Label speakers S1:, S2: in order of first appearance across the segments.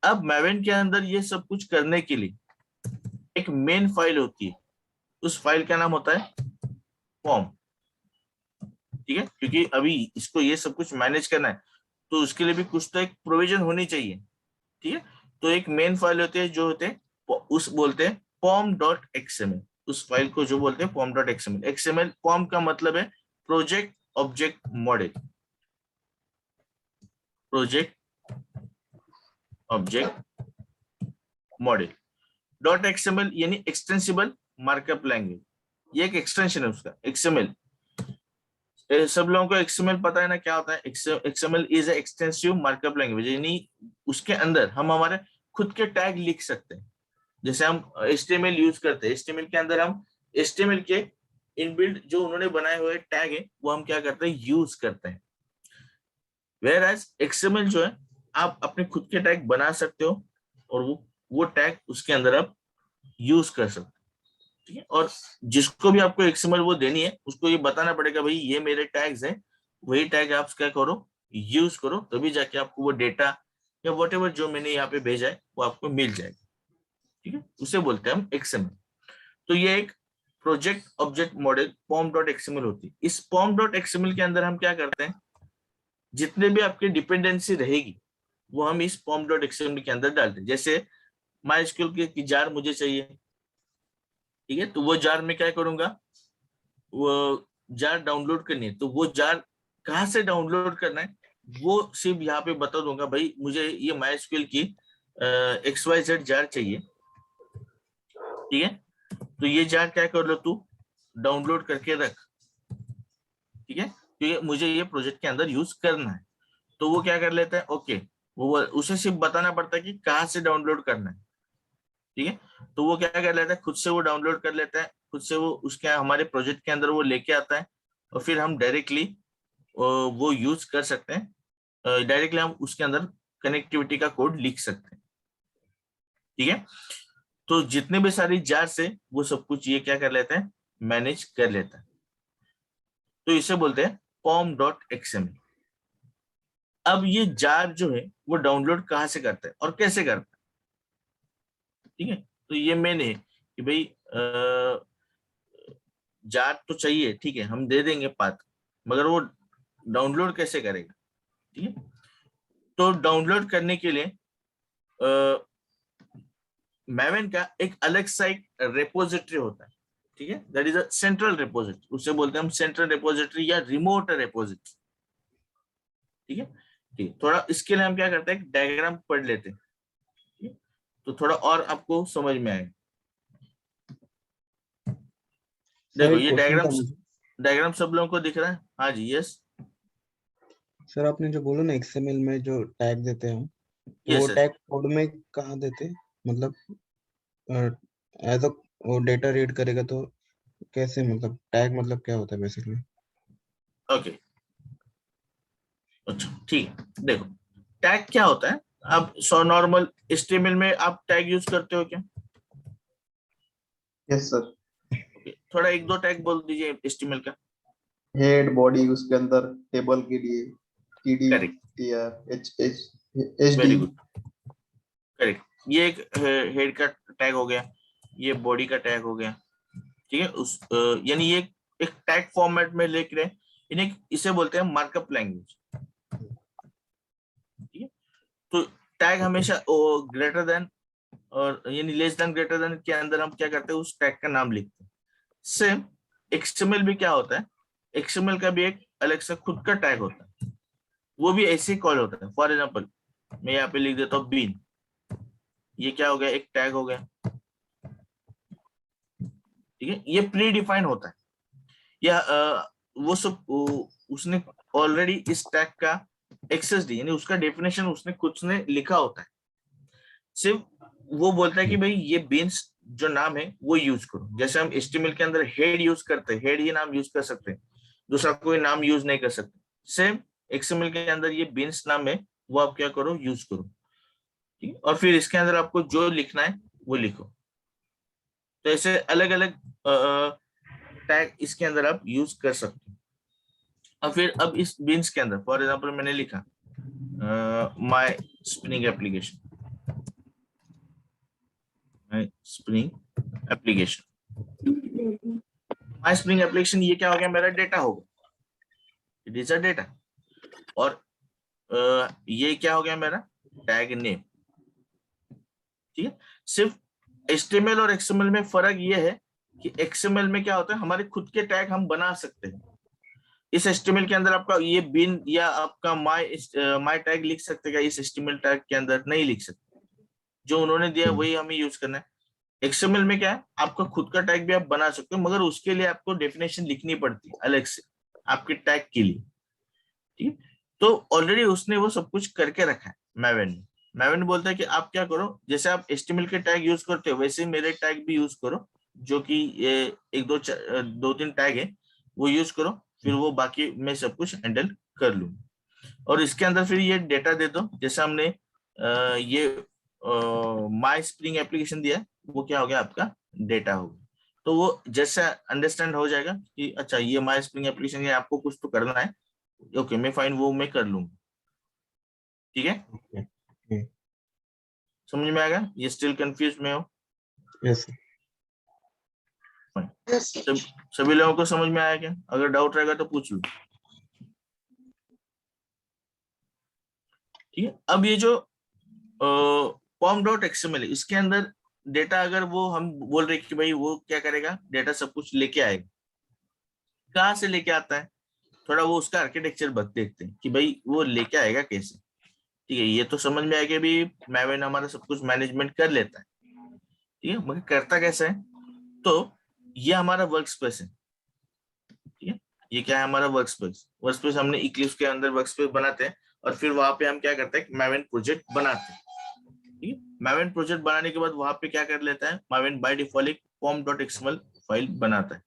S1: अब मैवेन के अंदर ये सब कुछ करने के लिए एक मेन फाइल होती है, उस फाइल का नाम होता है फॉर्म। ठीक है, क्योंकि अभी इसको ये सब कुछ मैनेज करना है तो उसके लिए भी कुछ तो एक प्रोविजन होनी चाहिए। ठीक है, तो एक मेन फाइल होती है जो होते हैं उस बोलते हैं pom.xml। उस फाइल को जो बोलते हैं pom.xml। एक्सएमएल पॉम का मतलब है project object model, project object model. Dot XML यानी एक्सटेंसिबल मार्कअप लैंग्वेज, ये एक एक्सटेंशन है उसका एक्सएमएल। सब लोगों को एक्सएमएल पता है ना क्या होता है? XML is a extensive markup language, यानी उसके अंदर हम हमारे खुद के टैग लिख सकते हैं। जैसे हम HTML यूज करते हैं, HTML के अंदर हम HTML के इनबिल्ट जो उन्होंने बनाए हुए टैग है वो हम क्या करते हैं, यूज करते हैं। वेयर एज XML जो है आप अपने खुद के टैग बना सकते हो और वो टैग उसके अंदर आप यूज कर सकते हो। ठीक है, और जिसको भी आपको XML वो देनी है उसको ये बताना पड़ेगा भाई ये मेरे टैग्स हैं, वही टैग आप क्या करो, यूज करो, तभी जाके आपको वो डेटा या वॉट जो मैंने यहाँ पे भेजा है वो आपको मिल जाएगा। ठीक है, उसे बोलते हैं हम XML। तो ये एक प्रोजेक्ट ऑब्जेक्ट मॉडल pom.xml होती है। इस pom.xml के अंदर हम क्या करते हैं, जितने भी आपकी डिपेंडेंसी रहेगी वो हम इस pom.xml के अंदर डालते हैं। जैसे MySQL की जार मुझे चाहिए, ठीक है, तो वो जार में क्या करूंगा, वो जार डाउनलोड करनी है तो वो जार कहाँ से डाउनलोड करना है वो सिर्फ यहाँ पे बता दूंगा, भाई मुझे ये MySQL की XYZ जार चाहिए। ठीक है, तो ये जार क्या कर लो तू, डाउनलोड करके रख। ठीक है, क्योंकि मुझे ये प्रोजेक्ट के अंदर यूज करना है। तो वो क्या कर लेता है, ओके, वो उसे सिर्फ बताना पड़ता है कि कहाँ से डाउनलोड करना है। ठीक है, तो वो क्या कर लेता है, खुद से वो डाउनलोड कर लेता है, खुद से वो उसके हमारे प्रोजेक्ट के अंदर वो लेके आता है और फिर हम डायरेक्टली वो यूज कर सकते हैं। डायरेक्टली हम उसके अंदर कनेक्टिविटी का कोड लिख सकते हैं। ठीक है, तो जितने भी सारी जार से वो सब कुछ ये क्या कर लेता है, मैनेज कर लेता है। तो इसे बोलते हैं pom.xml। अब ये जार जो है वो डाउनलोड कहाँ से करता है और कैसे करता है? ठीक है, तो ये मैंने कि भाई जार तो चाहिए, ठीक है, हम दे देंगे पाथ, मगर वो डाउनलोड कैसे करेगा? ठीक है, तो डाउनलोड करने के लिए मैवेन का एक अलग सा एक रेपोजिटरी होता है। ठीक है, that is a central repository, उसे बोलते हैं हम सेंट्रल रेपोजिटरी या रिमोट रेपोजिटरी। ठीक है, ठीक, थोड़ा इसके लिए हम क्या करते हैं, डायग्राम पढ़ लेते हैं। ठीक है? तो थोड़ा और आपको समझ में आएगा।
S2: सर
S1: देखो
S2: एक
S1: ये
S2: क्वेश्चन
S1: डायग्राम,
S2: था मुझे।
S1: डायग्राम सब लोगों को दिख रहा है? हाँ जी, यस
S2: सर आपने जो बोला ना एक्सएमएल में जो टैग देते हैं तो वो
S1: यस यस।
S2: टैग कोड में कहाँ देते हैं? मतलब एज अ वो डेटा रीड करेगा तो कैसे, मतलब टैग मतलब क्या होता है बेसिकली?
S1: ओके, अच्छा ठीक है, देखो टैग क्या होता है। आप सो नॉर्मल HTML में आप टैग यूज करते हो क्या?
S3: Yes sir.
S1: ओके, थोड़ा एक दो टैग बोल दीजिए HTML का।
S3: हेड बॉडी, उसके अंदर टेबल के लिए टीडी
S1: करेक्ट,
S3: या H H HD.
S1: Very good, correct. ये एक हेड का टैग हो गया, ये बॉडी का टैग हो गया। ठीक है, उस यानी ये एक टैग फॉर्मेट में लिख रहे हैं, इन्हें इसे बोलते हैं मार्कअप लैंग्वेज। ठीक है, तो टैग हमेशा ग्रेटर देन और यानी लेस देन ग्रेटर देन के अंदर हम क्या करते हैं, उस टैग का नाम लिखते हैं। सेम XML भी क्या होता है, XML का भी एक अलग से खुद का टैग होता है, वो भी ऐसे ही कॉल होता है। फॉर एग्जाम्पल मैं यहाँ पे लिख देता हूँ बीन, ये क्या हो गया, एक टैग हो गया। ठीक है, ये प्री डिफाइंड होता है या वो सब उसने ऑलरेडी इस टैग का एक्सेस दी, यानी उसका डेफिनेशन उसने कुछ ने लिखा होता है। सिर्फ वो बोलता है कि भाई ये बीन्स जो नाम है वो यूज करो। जैसे हम HTML के अंदर हेड यूज करते हैं, हेड ही नाम यूज कर सकते हैं, दूसरा कोई नाम यूज नहीं कर सकते। सेम XML के अंदर ये बीन्स नाम है, वो आप क्या करो, यूज करो। ठीक है, और फिर इसके अंदर आपको जो लिखना है वो लिखो। तो ऐसे अलग अलग टैग इसके अंदर आप यूज कर सकते हो। और फिर अब इस बीन्स के अंदर फॉर एग्जाम्पल मैंने लिखा my spinning application. My spring application. My spring application ये क्या हो गया, मेरा डेटा होगा, इट इज अ डेटा। और ये क्या हो गया मेरा टैग नेम। ठीक है, सिर्फ HTML और XML में फर्क ये है कि XML में क्या होता है, हमारे खुद के टैग हम बना सकते हैं। इस HTML के अंदर आपका ये बिन या आपका माई टैग लिख सकते हैं, इस HTML टैग के अंदर नहीं लिख सकते, जो उन्होंने दिया वही हमें यूज करना है। XML में क्या है, आपका खुद का टैग भी आप बना सकते हो, मगर उसके लिए आपको डेफिनेशन लिखनी पड़ती है अलग से आपके टैग के लिए। ठीक, तो ऑलरेडी उसने वो सब कुछ करके रखा है मैवेन ने। मैवेन बोलता है कि आप क्या करो, जैसे आप HTML के टैग यूज करते हो वैसे ही मेरे टैग भी यूज करो, जो कि ये एक दो तीन टैग है वो यूज करो, फिर वो बाकी मैं सब कुछ हैंडल कर लूँ। और इसके अंदर फिर ये डेटा दे दो, जैसे हमने ये माई स्प्रिंग एप्लीकेशन दिया है, वो क्या हो गया आपका डेटा हो गया। तो वो जैसा अंडरस्टैंड हो जाएगा कि अच्छा ये माई स्प्रिंग एप्लीकेशन, ये आपको कुछ तो करना है, ओके मैं फाइन, वो मैं कर लूंगा। ठीक है,
S2: Okay.
S1: समझ में आ गया? ये स्टिल कंफ्यूज में हो?
S2: Yes.
S1: सभी लोगों को समझ में आया क्या? अगर डाउट रहेगा तो पूछ लो। ठीक है, अब ये जो pom.xml इसके अंदर डेटा, अगर वो हम बोल रहे कि भाई वो क्या करेगा, डेटा सब कुछ लेके आएगा, कहाँ से लेके आता है, थोड़ा वो उसका आर्किटेक्चर देखते हैं कि भाई वो लेके आएगा कैसे। ठीक है, ये तो समझ में आएगा भी मैवेन हमारा सब कुछ मैनेजमेंट कर लेता है। ठीक है, मगर करता कैसे है, तो ये हमारा वर्क स्पेस है। ठीक है, ये क्या है हमारा वर्क स्पेस। वर्क स्पेस हमने इक्लिप्स के अंदर वर्क स्पेस बनाते हैं, और फिर वहां पे हम क्या करते हैं, मैवेन प्रोजेक्ट बनाते हैं। ठीक है, मैवेन प्रोजेक्ट बनाने के बाद वहां पे क्या कर लेता है, मैवेन बाय डिफॉल्ट एक pom.xml फाइल बनाता है।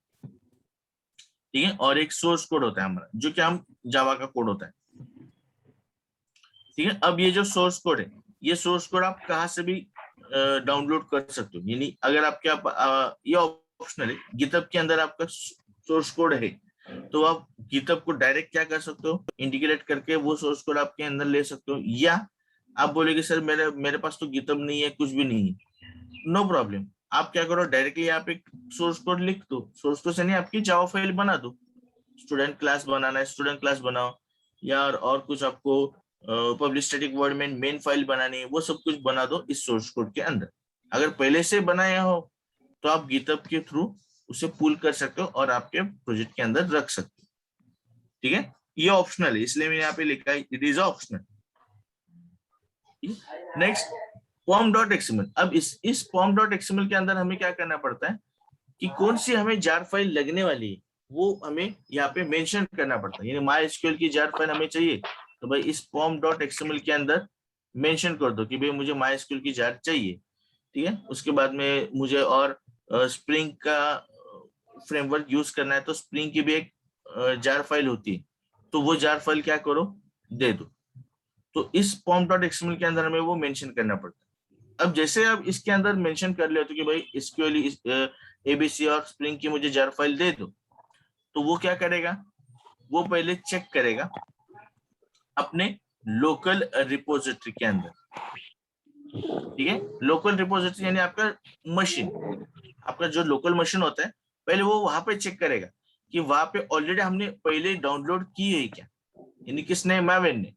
S1: ठीक है, और एक सोर्स कोड होता है हमारा, जो कि हम जावा का कोड होता है। ठीक है, अब ये जो सोर्स कोड है, ये सोर्स कोड आप कहाँ से भी डाउनलोड कर सकते हो, यानी अगर आपके ये ऑप्शनल है, गिटहब के अंदर आपका सोर्स कोड है, तो आप गिटहब को डायरेक्ट क्या कर सकते हो, इंटीग्रेट करके वो सोर्स कोड आपके अंदर ले सकते हो। या आप बोलेगे सर मेरे पास तो गिटहब नहीं है, कुछ भी नहीं है, नो प्रॉब्लम, आप क्या करो, डायरेक्टली आप एक सोर्स कोड लिख दो, सोर्स कोड से नहीं आपकी जावा फाइल बना दो। स्टूडेंट क्लास बनाना है, स्टूडेंट क्लास बनाओ, या और कुछ आपको पब्लिक स्टैटिक वर्ड में मेन फाइल बनानी है, वो सब कुछ बना दो इस सोर्स कोड के अंदर। अगर पहले से बनाया हो तो आप गिटहब के थ्रू उसे पुल कर सकते हो और आपके प्रोजेक्ट के अंदर रख सकते हो। ठीक है, ये ऑप्शनल है, इसलिए मैंने यहाँ पे लिखा है it is optional. Next pom.xml। अब इस pom.xml के अंदर हमें क्या करना पड़ता है कि कौन सी हमें जार फाइल लगने वाली है, वो हमें यहाँ पे मेंशन करना पड़ता है। यानी MySQL की जार फाइल हमें चाहिए, तो भाई इस pom.xml के अंदर मेंशन कर दो कि भाई मुझे MySQL की जार चाहिए। ठीक है, उसके बाद में मुझे और स्प्रिंग का फ्रेमवर्क यूज करना है, तो स्प्रिंग की भी एक जार फाइल होती है, तो वो जार फाइल क्या करो, दे दो। तो इस pom.xml के अंदर हमें वो मेंशन करना पड़ता है। अब जैसे आप इसके अंदर मेंशन कर ले तो कि भाई SQL ABC और स्प्रिंग की मुझे जार फाइल दे दो, तो वो क्या करेगा, वो पहले चेक करेगा अपने लोकल रिपोजिटरी के अंदर। ठीक है, लोकल रिपोजिटरी यानी आपका मशीन, आपका जो लोकल मशीन होता है, पहले वो वहां पे चेक करेगा कि वहां पे ऑलरेडी हमने पहले डाउनलोड की है क्या, यानी किसने, मैवेन ने,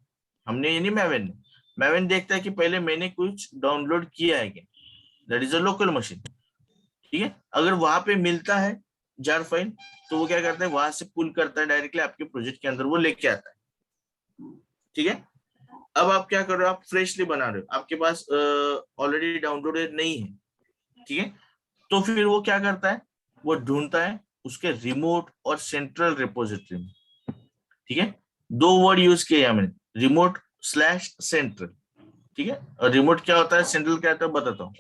S1: हमने यानी मैवेन ने। मैवेन देखता है कि पहले मैंने कुछ डाउनलोड किया है क्या, that is a local machine. ठीक है, अगर वहां पे मिलता है जार फाइल, तो वो क्या करता है, वहां से पुल करता है डायरेक्टली आपके प्रोजेक्ट के अंदर, वो लेके आता है। ठीक है, अब आप क्या कर रहे हो, आप फ्रेशली बना रहे हो, आपके पास ऑलरेडी डाउनलोडेड नहीं है। ठीक है, तो फिर वो क्या करता है, वो ढूंढता है उसके रिमोट और सेंट्रल रिपोजिटरी में। ठीक है, दो वर्ड यूज किए हमने, रिमोट स्लैश सेंट्रल। ठीक है, और रिमोट क्या होता है, सेंट्रल क्या होता है बताता हूँ।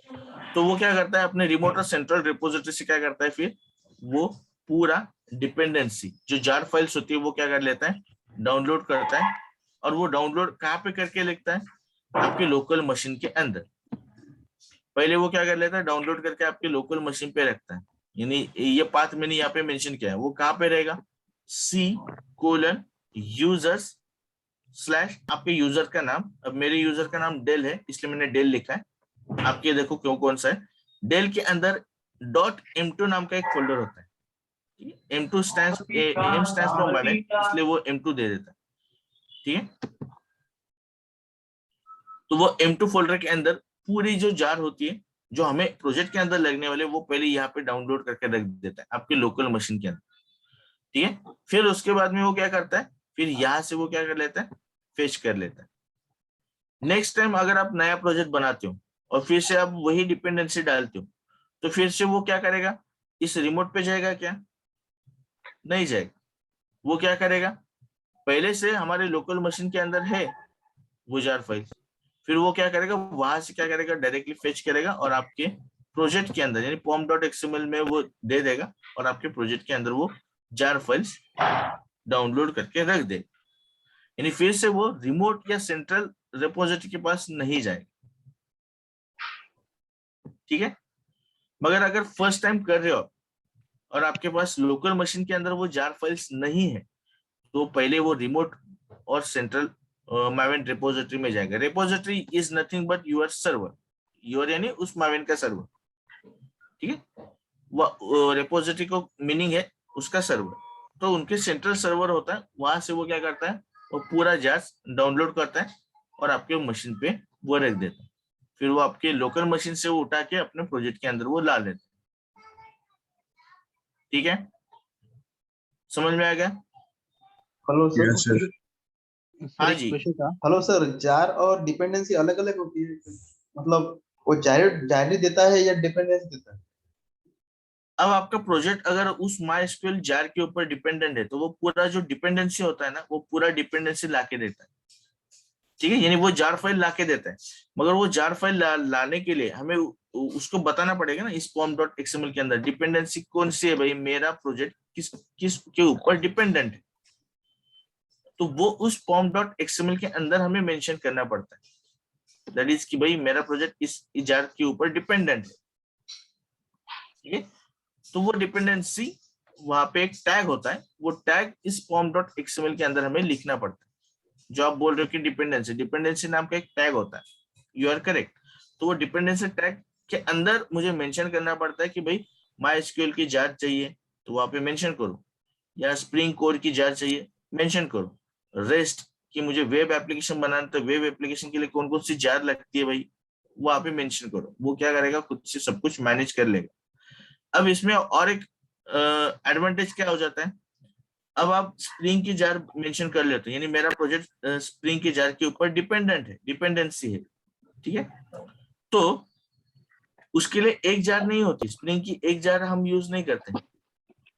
S1: तो वो क्या करता है, अपने रिमोट और सेंट्रल रिपोजिटरी से क्या करता है, फिर वो पूरा डिपेंडेंसी जो जार फाइल्स होती है वो क्या कर लेता है, डाउनलोड करता है। और वो डाउनलोड कहाँ पे करके लिखता है, आपके लोकल मशीन के अंदर। पहले वो क्या कर लेता है, डाउनलोड करके आपके लोकल मशीन पे रखता है, यानी ये पाथ मैंने यहाँ पे मेंशन किया है, वो कहाँ पे रहेगा, C:users स्लैश आपके यूजर का नाम। अब मेरे यूजर का नाम डेल है, इसलिए मैंने डेल लिखा है, आपके देखो क्यों कौन सा है, डेल के अंदर .m2 नाम का एक फोल्डर होता है। M2 stands M stands for Maven, इसलिए वो M2 दे देता है। ठीक है, तो वो M2 फोल्डर के अंदर पूरी जो जार होती है जो हमें प्रोजेक्ट के अंदर लगने वाले, वो पहले यहाँ पे डाउनलोड करके रख देता है आपके लोकल मशीन के अंदर। ठीक है, फिर उसके बाद में वो क्या करता है, फिर यहाँ से वो क्या कर लेता है, फेच कर लेता है। नेक्स्ट टाइम अगर आप नया प्रोजेक्ट बनाते हो और फिर से आप वही डिपेंडेंसी डालते हो, तो फिर से वो क्या करेगा, इस रिमोट पे जाएगा क्या, नहीं जाएगा। वो क्या करेगा, पहले से हमारे लोकल मशीन के अंदर है वो जार फाइल, फिर वो क्या करेगा, वहां से क्या करेगा, डायरेक्टली फेच करेगा और आपके प्रोजेक्ट के अंदर यानी pom.xml में वो दे देगा और आपके प्रोजेक्ट के अंदर वो जार फाइल्स डाउनलोड करके रख दे। यानी फिर से वो रिमोट या सेंट्रल रिपोजिटरी के पास नहीं जाएगा। ठीक है, मगर अगर फर्स्ट टाइम कर रहे हो और आपके पास लोकल मशीन के अंदर वो जार फाइल्स नहीं है, तो पहले वो रिमोट और सेंट्रल मावेन रिपोजिटरी में जाएगा। Repository is nothing but your server, your यानी उस मावेन का सर्वर। ठीक है, वो रिपोजिटरी को मीनिंग है उसका सर्वर, तो उनके सेंट्रल सर्वर होता है, वहां से वो क्या करता है, वो पूरा जार डाउनलोड करता है और आपके मशीन पे वो रख देता है। फिर वो आपके लोकल मशीन से वो उठा के अपने प्रोजेक्ट के अंदर वो ला लेते हैं। ठीक है, समझ में आ गया?
S3: Hello sir.
S4: Yes, sir.
S1: हाँ
S2: एक
S1: जी।
S2: क्वेश्चन था।
S3: हेलो सर, जार और डिपेंडेंसी अलग अलग होती है, मतलब वो जारी देता है या डिपेंडेंसी देता है?
S1: अब आपका प्रोजेक्ट अगर उस MySQL जार के ऊपर डिपेंडेंट है, तो वो पूरा जो डिपेंडेंसी होता है ना, वो पूरा डिपेंडेंसी लाके देता है। ठीक है, यानी वो जार फाइल लाके देता है, मगर वो जार फाइल लाने के लिए हमें उसको बताना पड़ेगा ना, इस pom.xml के अंदर डिपेंडेंसी कौन सी है, भाई मेरा प्रोजेक्ट किस किस के ऊपर डिपेंडेंट है, तो वो उस pom.xml के अंदर हमें मेंशन करना पड़ता है, दैट इज कि भाई मेरा प्रोजेक्ट इस जार के ऊपर डिपेंडेंट है। ठीक है, तो वो डिपेंडेंसी वहां पे एक टैग होता है, वो टैग इस pom.xml के अंदर हमें लिखना पड़ता है। जो आप बोल रहे हो कि डिपेंडेंसी नाम का एक टैग होता है, यू आर करेक्ट। तो वो डिपेंडेंसी टैग के अंदर मुझे मेंशन करना पड़ता है कि भाई MySQL की जार चाहिए तो वहां पे मेंशन करो, या स्प्रिंग कोर की जार चाहिए मेंशन करो, रेस्ट कि मुझे वेब एप्लीकेशन बनाना, तो वेब एप्लीकेशन के लिए कौन कौन सी जार लगती है भाई वहां पे मेंशन करो। वो क्या करेगा, खुद से सब कुछ मैनेज कर लेगा। अब इसमें और एक एडवांटेज क्या हो जाता है, अब आप स्प्रिंग की जार मेंशन कर लेते हो, यानी मेरा प्रोजेक्ट स्प्रिंग की जार के ऊपर डिपेंडेंट है, डिपेंडेंसी है। ठीक है, तो उसके लिए एक जार नहीं होती, स्प्रिंग की एक जार हम यूज नहीं करते,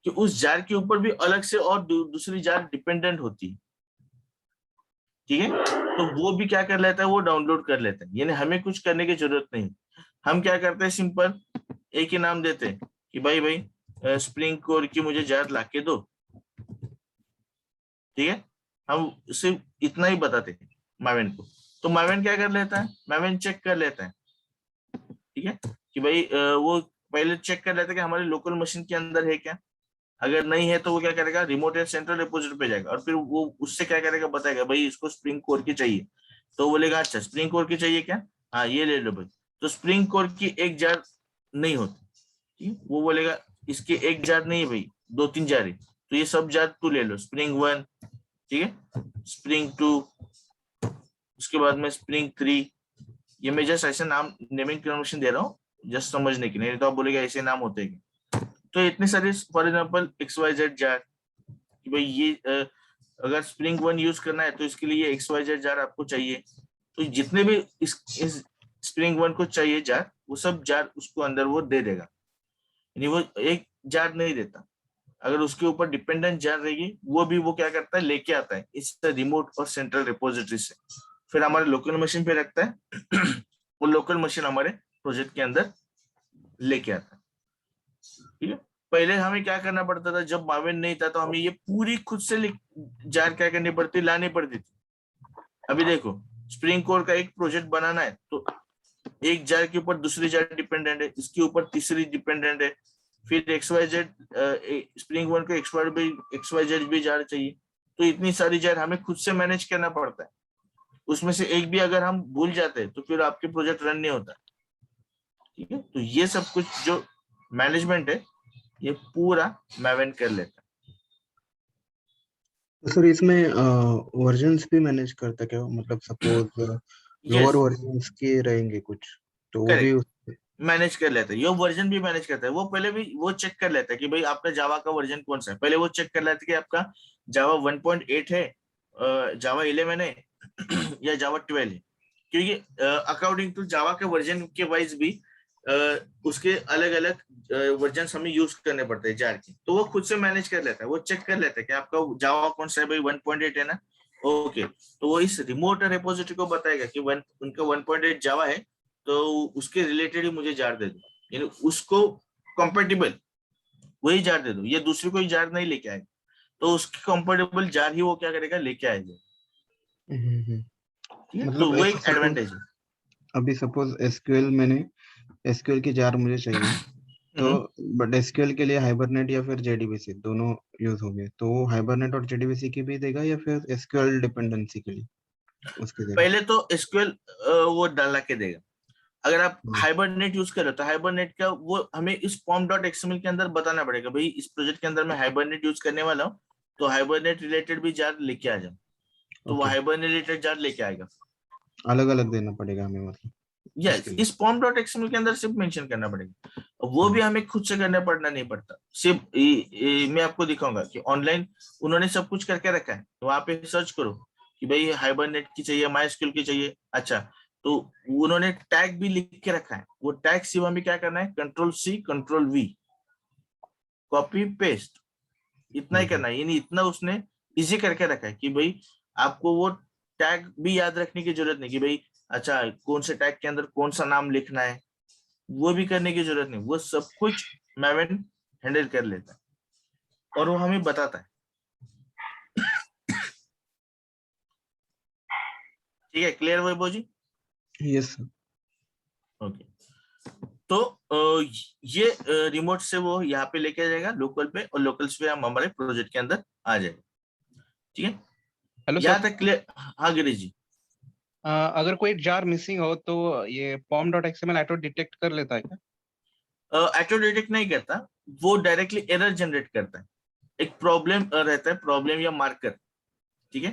S1: कि उस जार के ऊपर भी अलग से और दूसरी जार डिपेंडेंट होती है। ठीक है, तो वो भी क्या कर लेता है, वो डाउनलोड कर लेता है, यानी हमें कुछ करने की जरूरत नहीं। हम क्या करते हैं, सिंपल एक ही नाम देते हैं कि भाई स्प्रिंग कोर की मुझे जार लाके दो। ठीक है, हम सिर्फ इतना ही बताते हैं मावेन को, तो मावेन क्या कर लेता है, मावेन चेक कर लेता है। ठीक है, कि भाई वो पहले चेक कर लेता है कि हमारे लोकल मशीन के अंदर है क्या, अगर नहीं है तो वो क्या करेगा, रिमोट या सेंट्रल रिपोजिटरी पे जाएगा और फिर वो उससे क्या करेगा, बताएगा भाई इसको स्प्रिंग कोर की चाहिए, तो बोलेगा अच्छा स्प्रिंग कोर की चाहिए क्या, हाँ ये ले लो भाई। तो स्प्रिंग कोर की एक जार नहीं होती, ठीक? वो बोलेगा इसकी एक जार नहीं है भाई, 2-3 जार है, तो ये सब जार तू ले लो, स्प्रिंग 1, ठीक है, स्प्रिंग 2, उसके बाद में स्प्रिंग 3। ये मैं जस्ट ऐसे नाम नेमिंग कन्वेंशन दे रहा हूँ जस्ट समझने के लिए, नहीं तो आप बोलेगा ऐसे नाम होते हैं। तो इतने सारे फॉर एग्जांपल XYZ जार, कि भाई ये अगर स्प्रिंग 1 यूज करना है तो इसके लिए ये XYZ जार आपको चाहिए। तो जितने भी इस स्प्रिंग 1 को चाहिए जार, वो सब जार उसको अंदर वो दे देगा, यानी वो एक जार नहीं देता। अगर उसके ऊपर डिपेंडेंट जार रहेगी, वो भी वो क्या करता है, लेके आता है इस रिमोट और सेंट्रल रिपोजिटरी से, फिर हमारे लोकल मशीन पे रखता है वो लोकल मशीन हमारे प्रोजेक्ट के अंदर लेके आता है। ठीक है, पहले हमें क्या करना पड़ता था, जब मावेन नहीं था तो हमें ये पूरी खुद से जार क्या करनी पड़ती, लानी पड़ती थी। अभी देखो स्प्रिंग कोर का एक प्रोजेक्ट बनाना है तो एक जार के ऊपर दूसरी जार डिपेंडेंट है, इसके ऊपर तीसरी डिपेंडेंट है, फिर XYZ स्प्रिंग 1 को XYZ भी जार चाहिए, तो इतनी सारी जार हमें खुद से मैनेज करना पड़ता है। उसमें से एक भी अगर हम भूल जाते हैं तो फिर आपके प्रोजेक्ट रन नहीं होता। ठीक है, तो ये सब कुछ जो मैनेजमेंट है ये पूरा मैवेन कर लेता है।
S2: तो सर इसमें वर्जन्स भी मैनेज करता है क्या, मतलब सपोज लोअर
S1: यस,
S2: वर्जन्स के रहेंगे कुछ, तो वो भी
S1: करेक्ट, मैनेज कर लेता है, ये वर्जन भी मैनेज करता है। वो पहले भी वो चेक कर लेता है कि भाई आपका जावा का वर्जन कौन सा है, पहले वो चेक कर लेता है कि आपका जावा 1.8 है, जावा 11 है या जावा 12 है, क्योंकि अकॉर्डिंग टू जावा के वर्जन के वाइज भी उसके अलग अलग वर्जन हमें यूज करने पड़ते हैं जार के, तो वो खुद से मैनेज कर लेता है, वो चेक कर लेता है कि आपका जावा कौन सा है, भाई 1.8 है ना, ओके, तो वो इस रिमोट रेपोजिटरी को बताएगा कि उनका 1.8 जावा है, तो उसके रिलेटेड ही मुझे जार दे दो, यानी उसको कंपेटेबल वही जार दे दो, ये दूसरी कोई जार नहीं लेके आएगा, तो उसके कंपेटेबल जार ही वो क्या करेगा, लेके आएगा। ठीक है, तो
S2: मतलब
S1: वो
S2: ऐसा
S1: एक
S2: सपोज,
S1: एडवांटेज है।
S2: अभी सपोज एसक्यूएल मैंने एसक्यूएल की जार मुझे चाहिए, तो
S1: हम्म।
S2: बट एसक्यूएल के लिए हाइबरनेट या फिर जेडीबीसी दोनों यूज हो गए, तो वो हाइबरनेट और जेडीबीसी की भी देगा या फिर एसक्यूएल डिपेंडेंसी के लिए उसकी देगा?
S1: पहले तो एसक्यूएल वो डाला के देगा, अगर आप
S2: हम्म,
S1: हाइबरनेट यूज कर रहे हो तो हाइबरनेट का वो हमें इस फॉर्म डॉट एक्सएमएल के अंदर बताना पड़ेगा, भाई इस प्रोजेक्ट के अंदर मैं हाइबरनेट यूज करने वाला हूँ, तो हाइबरनेट रिलेटेड भी जार लेके आ जाओ, तो वो
S2: ओके,
S1: हाइबरनेट रिलेटेड जार लेके आएगा।
S2: अलग अलग देना पड़ेगा हमें मतलब
S1: यस,
S2: इसके लिए?
S1: इस फॉर्म डॉट एक्सएमएल के अंदर सिर्फ मेंशन करना पड़ेगा, वो
S2: हम्म,
S1: भी हमें खुद से करना पड़ना नहीं पड़ता, सिर्फ मैं आपको दिखाऊंगा कि ऑनलाइन उन्होंने सब कुछ करके रखा है, तो वहां पे सर्च करो कि भाई हाइबरनेट की चाहिए, माइस्क्यूएल की चाहिए, अच्छा, तो उन्होंने टैग भी लिख के रखा है, वो टैग सिर्फ हमें क्या करना है, control C control V, copy paste, इतना ही
S2: हम्म,
S1: करना है, यानी इतना उसने इजी करके रखा है कि भाई आपको वो टैग भी याद रखने की जरूरत नहीं कि भाई अच्छा कौन से टैग के अंदर कौन सा नाम लिखना है, वो भी करने की जरूरत नहीं, वो सब कुछ मैवेन हैंडल कर लेता है और वो हमें बताता है। ठीक है, क्लियर वैभव जी?
S2: यस।
S1: ओके, तो ये रिमोट से वो यहाँ पे लेके जाएगा लोकल पे, और लोकल से हम हमारे प्रोजेक्ट के अंदर आ जाएगा। ठीक है,
S4: हेलो सर।
S1: यहाँ तक क्लियर? हाँ गिरीश जी।
S4: अगर कोई जार मिसिंग हो तो ये पॉम डॉट एक्सएमएल ऑटो डिटेक्ट कर लेता है क्या?
S1: ऑटो डिटेक्ट नहीं करता, वो डायरेक्टली एरर जनरेट करता है, एक प्रॉब्लम रहता है, प्रॉब्लम या मार्कर, ठीक है,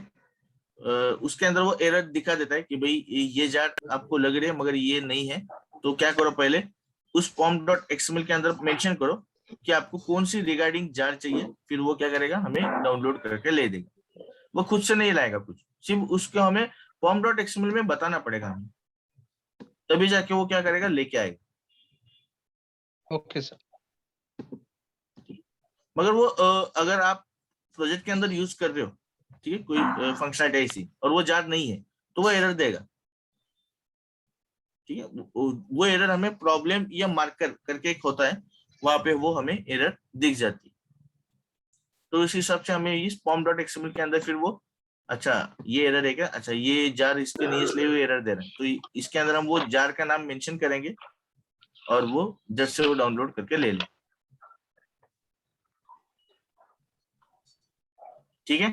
S1: उसके अंदर वो एरर दिखा देता है कि भाई ये जार आपको लग रही है मगर ये नहीं है, तो क्या करो, पहले उस फॉर्म डॉट एक्सएमएल के अंदर मेंशन करो कि आपको कौन सी रिगार्डिंग जार चाहिए, फिर वो क्या करेगा, हमें डाउनलोड करके ले देगा, वो खुद से नहीं लाएगा कुछ, सिर्फ उसको हमें फॉर्म डॉट एक्सएमएल में बताना पड़ेगा हमें, तभी जाके वो क्या करेगा, लेके आएगा।
S4: Okay sir.
S1: मगर वो अगर आप प्रोजेक्ट के अंदर यूज कर रहे हो, ठीक है, कोई फंक्शनलिटी ऐसी और वो जार नहीं है, तो वो एरर देगा। ठीक है, वो एरर हमें प्रॉब्लम या मार्कर करके एक होता है, वहां पे वो हमें एरर दिख जाती है, तो इस हिसाब से हमें इस फॉर्म डॉट एक्सएमएल के अंदर फिर वो अच्छा ये एरर है क्या, अच्छा ये जार इसके नहीं इसलिए वो एरर दे रहा है, तो इसके अंदर हम वो जार का नाम मेंशन करेंगे और वो जस्ट से वो डाउनलोड करके ले ले। ठीक है,